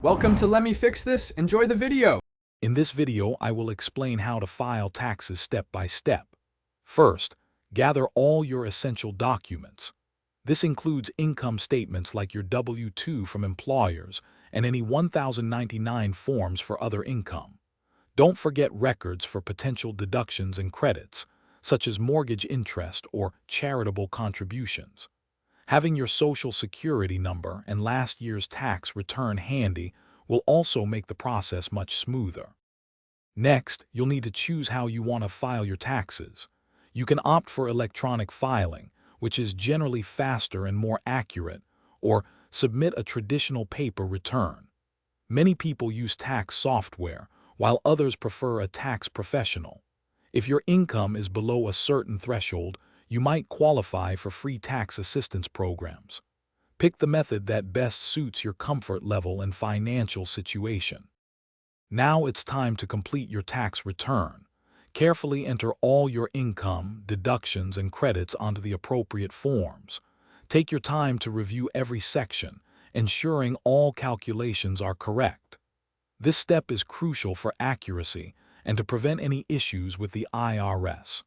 Welcome to Let Me Fix This. Enjoy the video. In this video, I will explain how to file taxes step by step. First, gather all your essential documents. This includes income statements like your W-2 from employers and any 1099 forms for other income. Don't forget records for potential deductions and credits, such as mortgage interest or charitable contributions. Having your Social Security number and last year's tax return handy will also make the process much smoother. Next, you'll need to choose how you want to file your taxes. You can opt for electronic filing, which is generally faster and more accurate, or submit a traditional paper return. Many people use tax software, while others prefer a tax professional. If your income is below a certain threshold, you might qualify for free tax assistance programs. Pick the method that best suits your comfort level and financial situation. Now it's time to complete your tax return. Carefully enter all your income, deductions, and credits onto the appropriate forms. Take your time to review every section, ensuring all calculations are correct. This step is crucial for accuracy and to prevent any issues with the IRS.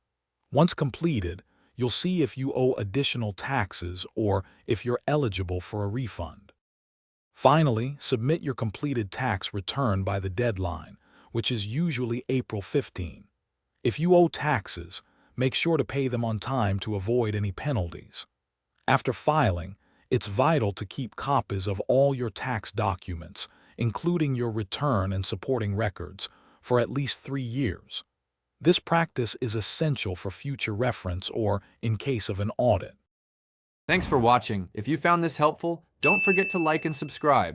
Once completed, you'll see if you owe additional taxes or if you're eligible for a refund. Finally, submit your completed tax return by the deadline, which is usually April 15. If you owe taxes, make sure to pay them on time to avoid any penalties. After filing, it's vital to keep copies of all your tax documents, including your return and supporting records, for at least 3 years. This practice is essential for future reference or in case of an audit. Thanks for watching. If you found this helpful, don't forget to like and subscribe.